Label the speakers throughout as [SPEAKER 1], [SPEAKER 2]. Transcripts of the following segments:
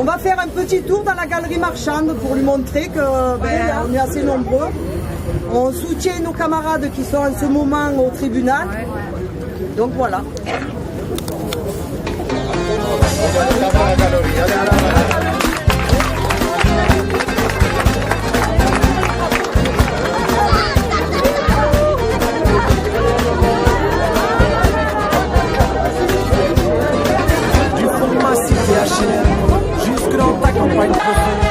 [SPEAKER 1] On va faire un petit tour dans la galerie marchande pour lui montrer que on est assez nombreux. On soutient nos camarades qui sont en ce moment au tribunal. Donc voilà.
[SPEAKER 2] Du format CTHR jusque dans ta campagne profonde.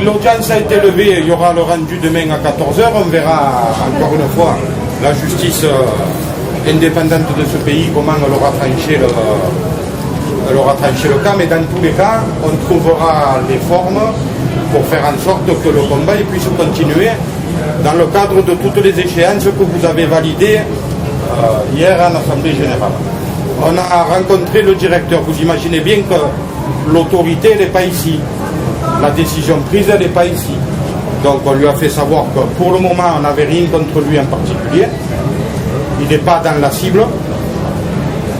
[SPEAKER 3] L'audience a été levée, il y aura le rendu demain à 14h, on verra encore une fois la justice indépendante de ce pays, comment elle aura tranché le cas, mais dans tous les cas, on trouvera les formes pour faire en sorte que le combat puisse continuer dans le cadre de toutes les échéances que vous avez validées hier en Assemblée Générale. On a rencontré le directeur, vous imaginez bien que l'autorité n'est pas ici. La décision prise, elle n'est pas ici. Donc on lui a fait savoir que pour le moment, on n'avait rien contre lui en particulier. Il n'est pas dans la cible.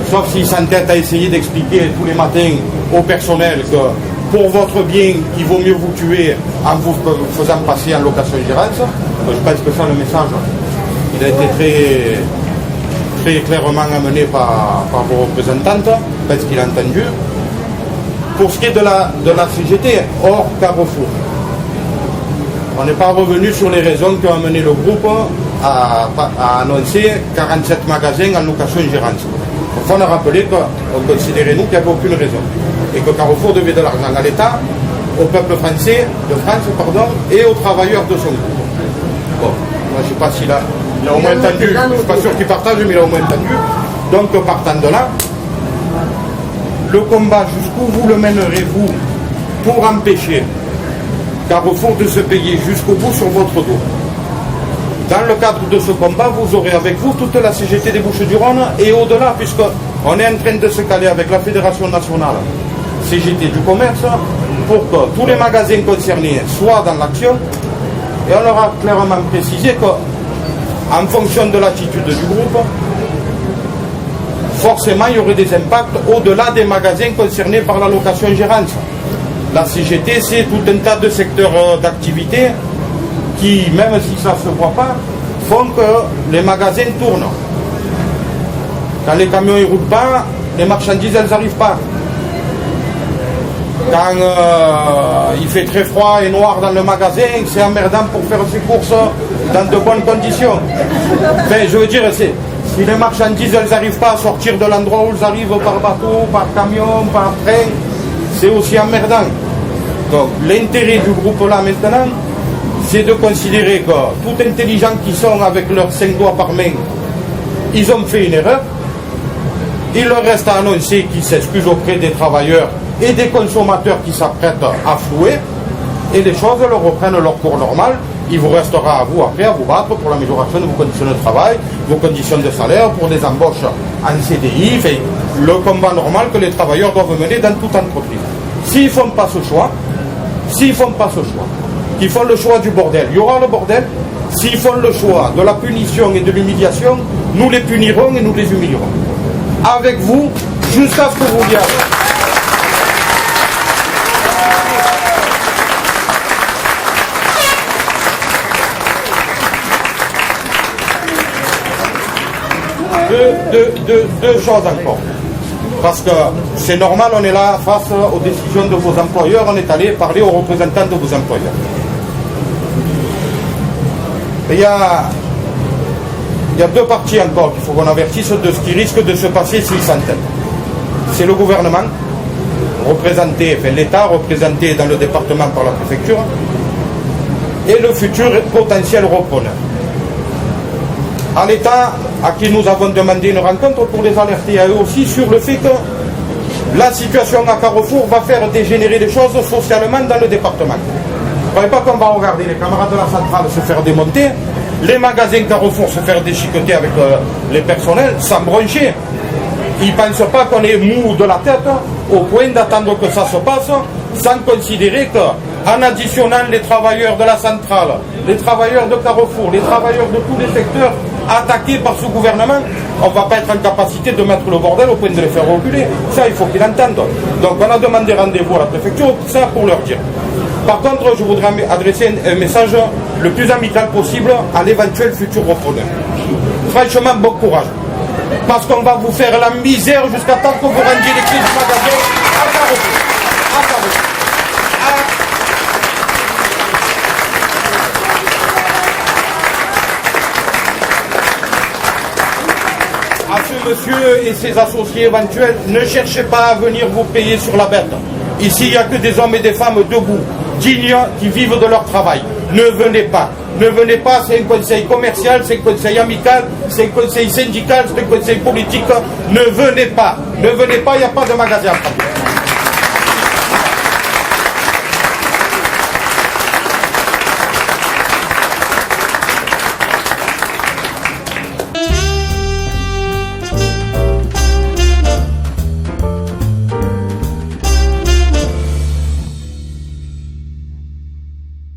[SPEAKER 3] Sauf s'il s'entête à essayer d'expliquer tous les matins au personnel que pour votre bien, il vaut mieux vous tuer en vous faisant passer en location-gérance. Je pense que ça, le message, il a été très clairement amené par vos représentantes. Je pense qu'il a entendu. Pour ce qui est de la CGT, hors Carrefour, on n'est pas revenu sur les raisons qui ont amené le groupe à annoncer 47 magasins en location-gérance. Il faut nous rappeler qu'on considérait nous qu'il n'y avait aucune raison et que Carrefour devait de l'argent à l'État, au peuple français, et aux travailleurs de son groupe. Bon, moi, je ne sais pas s'il a au moins entendu, je ne suis pas sûr qu'il partage, mais il a au moins entendu. Donc partant de là, le combat, jusqu'où vous le mènerez, vous, pour empêcher Carrefour de se payer jusqu'au bout sur votre dos. Dans le cadre de ce combat, vous aurez avec vous toute la CGT des Bouches-du-Rhône et au-delà, puisqu'on est en train de se caler avec la Fédération nationale CGT du commerce pour que tous les magasins concernés soient dans l'action. Et on leur a clairement précisé qu'en fonction de l'attitude du groupe, forcément, il y aurait des impacts au-delà des magasins concernés par la location-gérance. La CGT, c'est tout un tas de secteurs d'activité qui, même si ça ne se voit pas, font que les magasins tournent. Quand les camions ne roulent pas, les marchandises, elles n'arrivent pas. Quand il fait très froid et noir dans le magasin, c'est emmerdant pour faire ses courses dans de bonnes conditions. Enfin, je veux dire, si les marchandises elles n'arrivent pas à sortir de l'endroit où elles arrivent par bateau, par camion, par train, c'est aussi emmerdant. Donc l'intérêt du groupe là maintenant, c'est de considérer que tout intelligent qui sont avec leurs 5 doigts par main, ils ont fait une erreur. Il leur reste à annoncer qu'ils s'excusent auprès des travailleurs et des consommateurs qui s'apprêtent à flouer, et les choses leur reprennent leur cours normal. Il vous restera à vous après à vous battre pour l'amélioration de vos conditions de travail, vos conditions de salaire, pour des embauches en CDI, enfin, le combat normal que les travailleurs doivent mener dans toute entreprise. S'ils ne font pas ce choix, qu'ils font le choix du bordel, il y aura le bordel. S'ils font le choix de la punition et de l'humiliation, nous les punirons et nous les humilierons. Avec vous, jusqu'à ce que vous y arriviez. Deux choses encore. Parce que c'est normal, on est là face aux décisions de vos employeurs, on est allé parler aux représentants de vos employeurs. Il y a deux parties encore qu'il faut qu'on avertisse de ce qui risque de se passer s'ils s'entêtent. C'est le gouvernement, l'État représenté dans le département par la préfecture, et le futur potentiel repreneur. À l'État, à qui nous avons demandé une rencontre pour les alerter à eux aussi sur le fait que la situation à Carrefour va faire dégénérer les choses socialement dans le département. Vous ne croyez pas qu'on va regarder les camarades de la centrale se faire démonter, les magasins Carrefour se faire déchiqueter avec les personnels sans broncher. Ils ne pensent pas qu'on est mou de la tête au point d'attendre que ça se passe, sans considérer qu'en additionnant les travailleurs de la centrale, les travailleurs de Carrefour, les travailleurs de tous les secteurs attaqués par ce gouvernement, on ne va pas être en capacité de mettre le bordel au point de les faire reculer. Ça, il faut qu'ils l'entendent. Donc on a demandé rendez-vous à la préfecture, ça pour leur dire. Par contre, je voudrais adresser un message le plus amical possible à l'éventuel futur repreneur. Franchement, bon courage. Parce qu'on va vous faire la misère jusqu'à temps que vous rendiez les clés du magasin à Carrefour. À Carrefour. À ce monsieur et ses associés éventuels, ne cherchez pas à venir vous payer sur la bête. Ici, il n'y a que des hommes et des femmes debout, dignes, qui vivent de leur travail. Ne venez pas. Ne venez pas, c'est un conseil commercial, c'est un conseil amical, c'est un conseil syndical, c'est un conseil politique. Ne venez pas. Ne venez pas, il n'y a pas de magasin à prendre.